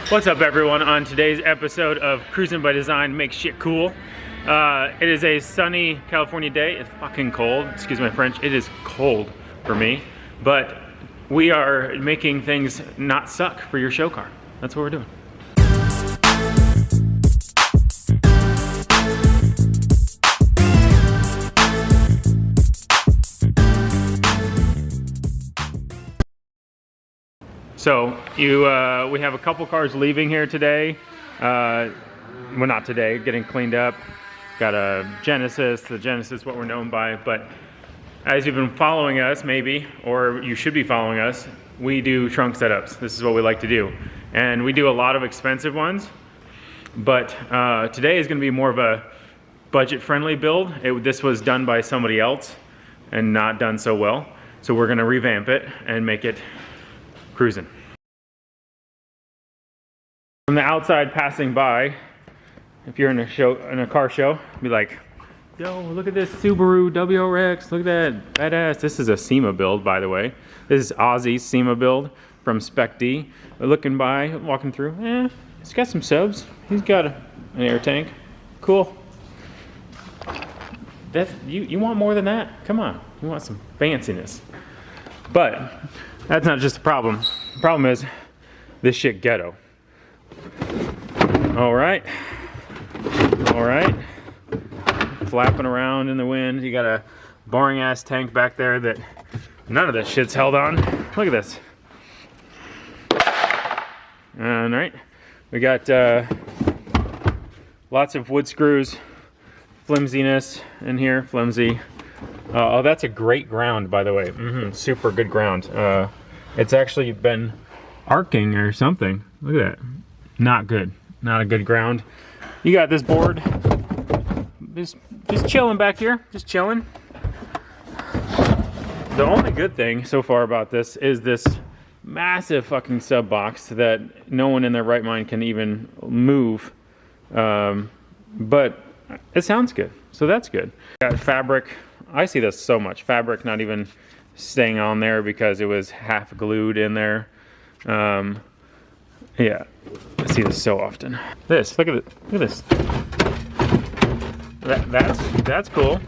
What's up, everyone? On today's episode of Cruizen by Design Makes Shit Cool. It is a sunny California day. It's fucking cold. Excuse my French. It is cold for me. But we are making things not suck for your show car. That's what we're doing. So we have a couple cars leaving here today. Well, not today, getting cleaned up. Got a Genesis, the Genesis, what we're known by. But as you've been following us, maybe, or you should be following us, we do trunk setups. This is what we like to do. And we do a lot of expensive ones. But today is gonna be more of a budget-friendly build. This was done by somebody else and not done so well. So we're gonna revamp it and make it cruising. From the outside passing by, if you're in a car show, be like, yo, look at this Subaru WRX, look at that, badass. This is a SEMA build, by the way. This is Ozzy's SEMA build from Spec D. Looking by, walking through, he's got some subs. He's got an air tank. Cool. You want more than that? Come on, you want some fanciness. But that's not just the problem. The problem is this shit ghetto. All right. Flapping around in the wind. You got a boring ass tank back there that none of this shit's held on. Look at this. All right. We got lots of wood screws, flimsiness in here, flimsy. Oh, that's a great ground, by the way. Super good ground. It's actually been arcing or something. Look at that. Not good. Not a good ground. You got this board. Just chilling back here. Just chilling. The only good thing so far about this is this massive fucking sub box that no one in their right mind can even move. But it sounds good. So that's good. Got fabric. I see this so much. Fabric not even staying on there because it was half glued in there. Yeah, I see this so often. This, look at it. Look at this. That's cool.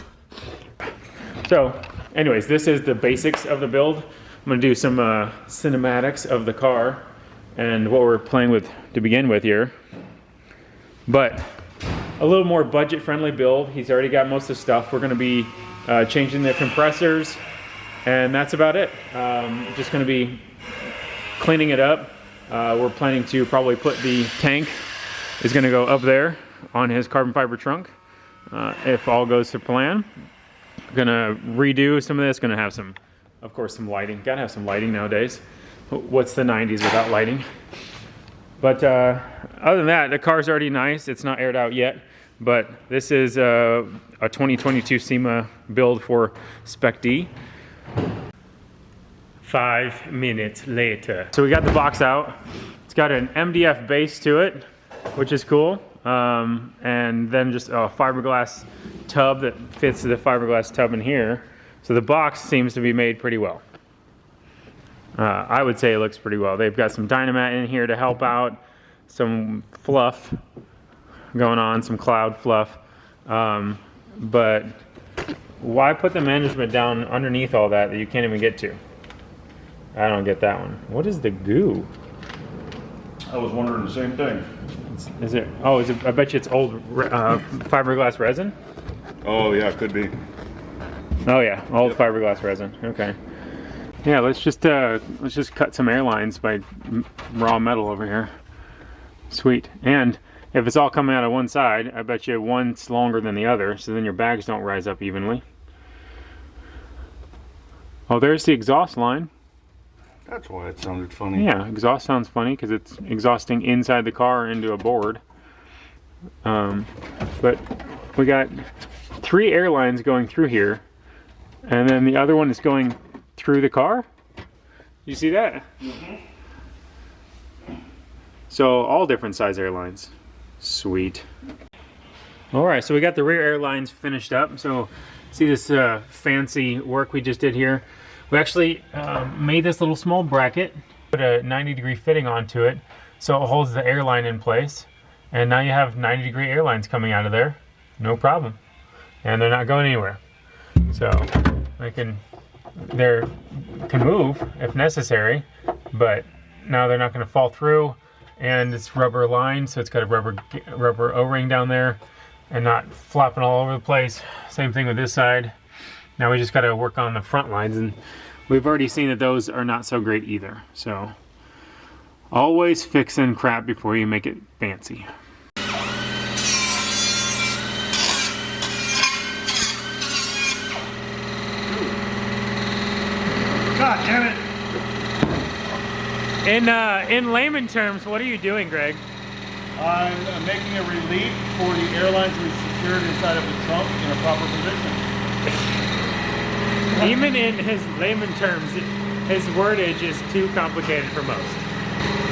So, anyways, this is the basics of the build. I'm gonna do some cinematics of the car and what we're playing with to begin with here. But a little more budget-friendly build. He's already got most of the stuff. We're gonna be changing the compressors, and that's about it. Just gonna be cleaning it up. We're planning to probably put the tank is gonna go up there on his carbon fiber trunk, if all goes to plan. Gonna redo some of this, gonna have some, of course, some lighting. Gotta have some lighting nowadays. What's the 90s without lighting? But other than that, the car's already nice. It's not aired out yet, but this is a 2022 SEMA build for Spec D. 5 minutes later. So we got the box out. It's got an MDF base to it, which is cool. And then just a fiberglass tub that fits the fiberglass tub in here. So the box seems to be made pretty well. I would say it looks pretty well. They've got some Dynamat in here to help out, some fluff going on, some cloud fluff. But why put the management down underneath all that you can't even get to? I don't get that one. What is the goo? I was wondering the same thing. Is it? Oh, is it? I bet you it's old fiberglass resin. Oh yeah, it could be. Oh yeah, old fiberglass resin. Okay. Yeah, let's just cut some airlines by raw metal over here. Sweet. And if it's all coming out of one side, I bet you one's longer than the other, so then your bags don't rise up evenly. Oh, there's the exhaust line. That's why it sounded funny. Yeah, exhaust sounds funny because it's exhausting inside the car into a board. But we got 3 airlines going through here, and then the other one is going through the car. You see that? So all different size airlines. Sweet. All right, so we got the rear airlines finished up. So see this fancy work we just did here. We actually made this little small bracket Put a 90-degree fitting onto it so it holds the airline in place. And now you have 90-degree airlines coming out of there. No problem. And they're not going anywhere. So they can move if necessary, but now they're not going to fall through. And it's rubber lined, so it's got a rubber O-ring down there and not flopping all over the place. Same thing with this side. Now we just got to work on the front lines, and we've already seen that those are not so great either. So always fixing crap before you make it fancy. God damn it! In layman terms, what are you doing, Greg? I'm making a relief for the airlines to be secured inside of the trunk in a proper position. Even in his layman terms, his wordage is too complicated for most.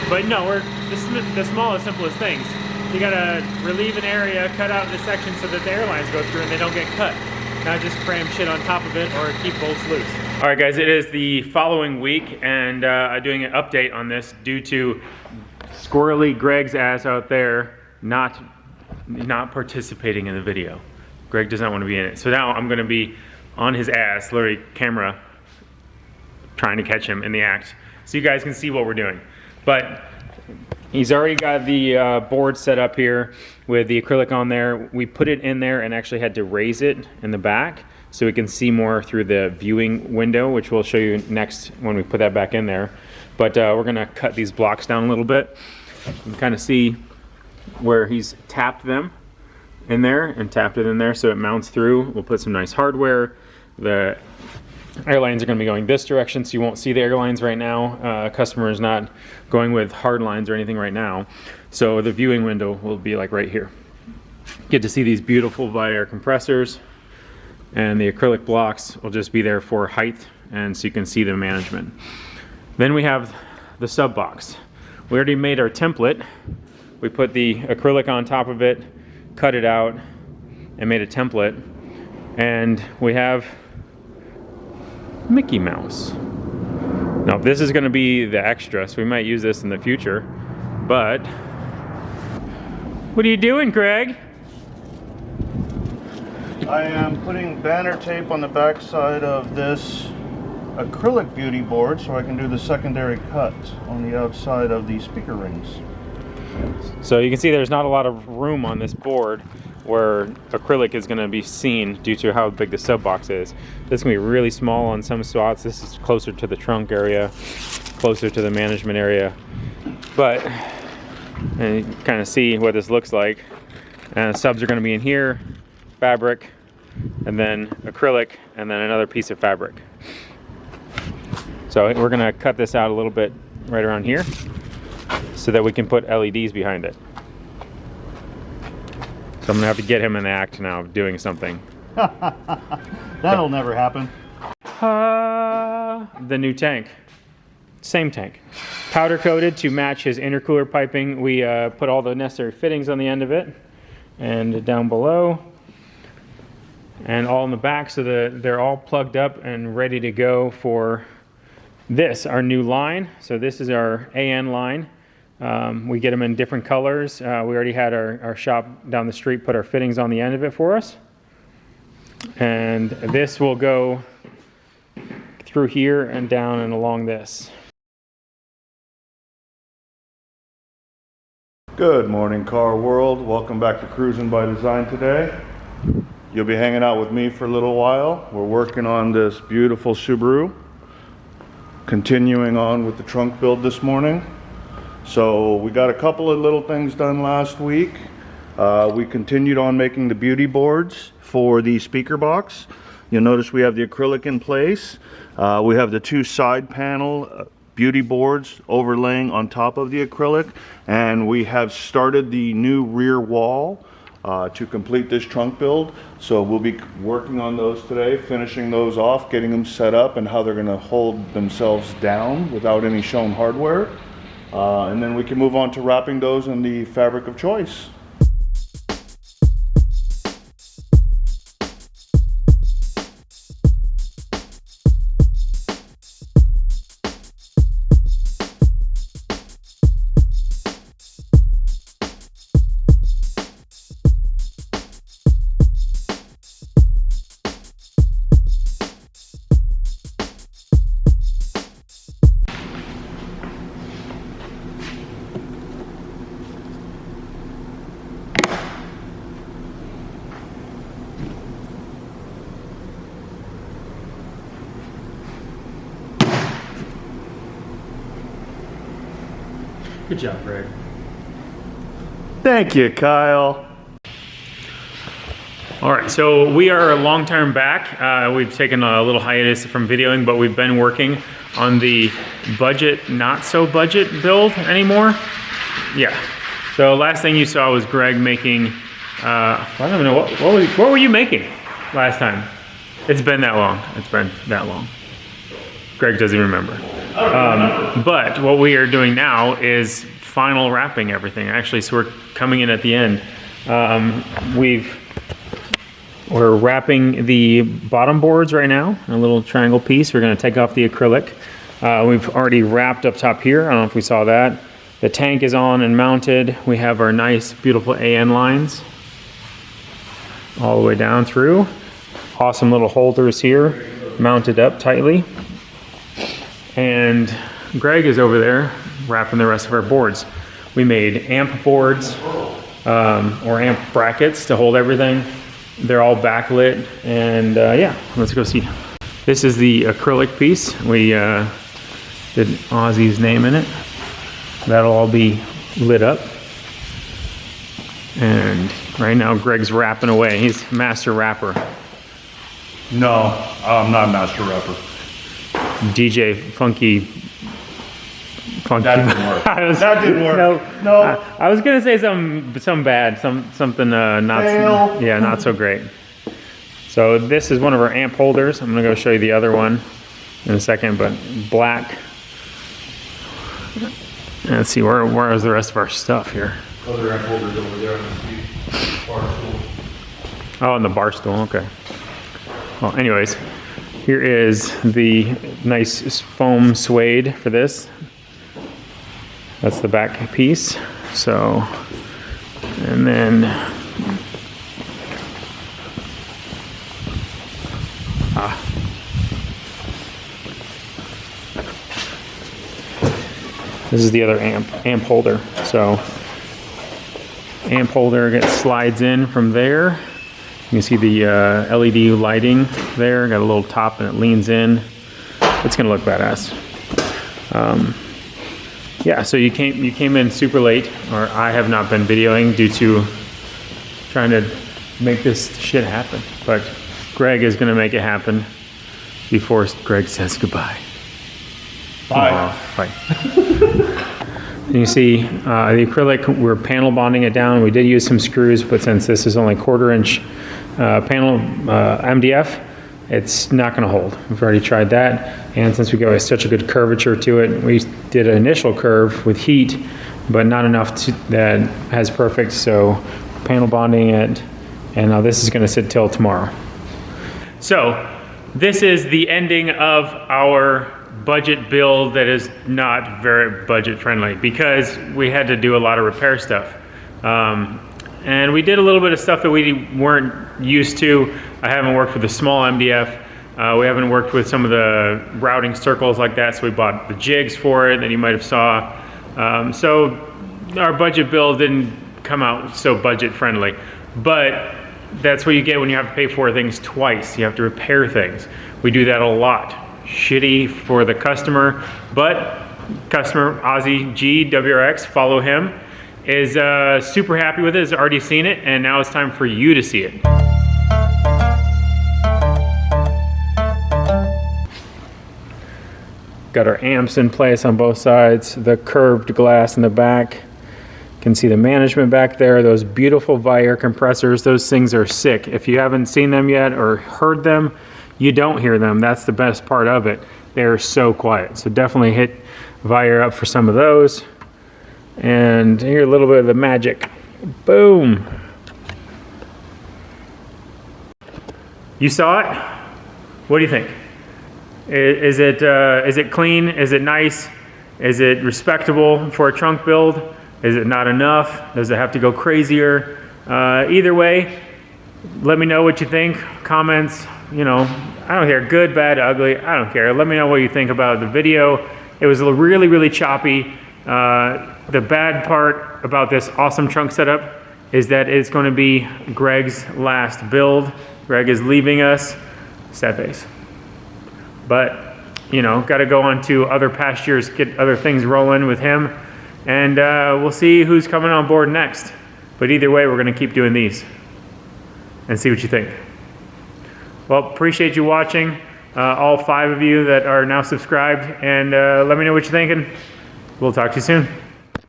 But no, this is the smallest, simplest things. You gotta relieve an area, cut out the section so that the airlines go through and they don't get cut. Not just cram shit on top of it or keep bolts loose. All right, guys, it is the following week, and I'm doing an update on this due to squirrely Greg's ass out there not participating in the video. Greg does not want to be in it. So now I'm gonna be on his ass, literally camera, trying to catch him in the act, so you guys can see what we're doing. But he's already got the board set up here with the acrylic on there. We put it in there and actually had to raise it in the back so we can see more through the viewing window, which we'll show you next when we put that back in there. But we're gonna cut these blocks down a little bit and kind of see where he's tapped them in there and tapped it in there so it mounts through. We'll put some nice hardware. The airlines are going to be going this direction, so you won't see the airlines right now. Customer is not going with hard lines or anything right now, so the viewing window will be like right here. Get to see these beautiful Viair compressors, and the acrylic blocks will just be there for height, and so you can see the management. Then we have the sub box. We already made our template. We put the acrylic on top of it, cut it out, and made a template. And we have Mickey Mouse. Now this is going to be the extra, so we might use this in the future. But what are you doing, Greg? I am putting banner tape on the back side of this acrylic beauty board so I can do the secondary cut on the outside of the speaker rings. So you can see there's not a lot of room on this board where acrylic is going to be seen due to how big the sub box is. This is going to be really small on some spots. This is closer to the trunk area, closer to the management area. But and you can kind of see what this looks like. And subs are going to be in here, fabric, and then acrylic, and then another piece of fabric. So we're going to cut this out a little bit right around here so that we can put LEDs behind it. So I'm gonna have to get him in the act now of doing something. That'll never happen. The new tank. Same tank. Powder coated to match his intercooler piping. We put all the necessary fittings on the end of it and down below and all in the back so that they're all plugged up and ready to go for this, our new line. So this is our AN line. We get them in different colors. We already had our shop down the street put our fittings on the end of it for us. And this will go through here and down and along this. Good morning, car world. Welcome back to Cruizen by Design today. You'll be hanging out with me for a little while. We're working on this beautiful Subaru. Continuing on with the trunk build this morning. So we got a couple of little things done last week. We continued on making the beauty boards for the speaker box. You'll notice we have the acrylic in place. We have the two side panel beauty boards overlaying on top of the acrylic, and we have started the new rear wall to complete this trunk build. So we'll be working on those today, finishing those off, getting them set up and how they're going to hold themselves down without any shown hardware. And then we can move on to wrapping those in the fabric of choice. Good job, Greg. Thank you, Kyle. All right, so we are a long time back. We've taken a little hiatus from videoing, but we've been working on the budget, not so budget build anymore. Yeah. So last thing you saw was Greg making, I don't even know, what were you making last time? It's been that long. It's been that long. Greg doesn't remember. But what we are doing now is final wrapping everything, actually, so we're coming in at the end. We're wrapping the bottom boards right now, a little triangle piece. We're gonna take off the acrylic. We've already wrapped up top here. I don't know if we saw that. The tank is on and mounted. We have our nice, beautiful AN lines all the way down through. Awesome little holders here, mounted up tightly. And Greg is over there wrapping the rest of our boards. We made amp boards, or amp brackets to hold everything. They're all backlit, and yeah, let's go see. This is the acrylic piece. We did Ozzy's name in it. That'll all be lit up. And right now Greg's wrapping away. He's master wrapper. No, I'm not a master rapper. DJ Funky. That didn't work. That didn't work. No. I was gonna say some bad, something not. Fail. Yeah, not so great. So this is one of our amp holders. I'm gonna go show you the other one in a second, but black. Let's see, where is the rest of our stuff here? Other amp holders over there on the seat. Bar stool. Oh, and the bar stool. Okay. Well, anyways, here is the nice foam suede for this. That's the back piece. So, and then, this is the other amp holder. So, amp holder slides in from there. You can see the LED lighting there. Got a little top and it leans in. It's gonna look badass. Yeah, so you came in super late, or I have not been videoing due to trying to make this shit happen. But Greg is gonna make it happen before Greg says goodbye. Bye. Bye. And you see the acrylic, we're panel bonding it down. We did use some screws, but since this is only 1/4 inch panel MDF, it's not going to hold. We've already tried that, and since we got such a good curvature to it, we did an initial curve with heat, but not enough that has perfect, so panel bonding it, and now this is going to sit till tomorrow. So this is the ending of our budget build that is not very budget friendly because we had to do a lot of repair stuff. And we did a little bit of stuff that we weren't used to. I haven't worked with the small MDF. We haven't worked with some of the routing circles like that, so we bought the jigs for it that you might have saw. So our budget build didn't come out so budget friendly, but that's what you get when you have to pay for things twice. You have to repair things. We do that a lot. Shitty for the customer, but customer Ozzy G WRX, follow him, is super happy with it, has already seen it, and now it's time for you to see it. Got our amps in place on both sides, the curved glass in the back. You can see the management back there, those beautiful Vire compressors. Those things are sick. If you haven't seen them yet or heard them, you don't hear them. That's the best part of it. They're so quiet. So definitely hit Vire up for some of those. And hear a little bit of the magic. Boom. You saw it? What do you think? Is it clean? Is it nice? Is it respectable for a trunk build? Is it not enough? Does it have to go crazier? Either way, let me know what you think. Comments, you know, I don't care. Good, bad, ugly, I don't care. Let me know what you think about the video. It was really, really choppy. The bad part about this awesome trunk setup is that it's going to be Greg's last build. Greg is leaving us. Sad face. But, you know, got to go on to other pastures, get other things rolling with him. and we'll see who's coming on board next. But either way, we're going to keep doing these and see what you think. Well, appreciate you watching, all 5 of you that are now subscribed, and let me know what you're thinking. We'll talk to you soon.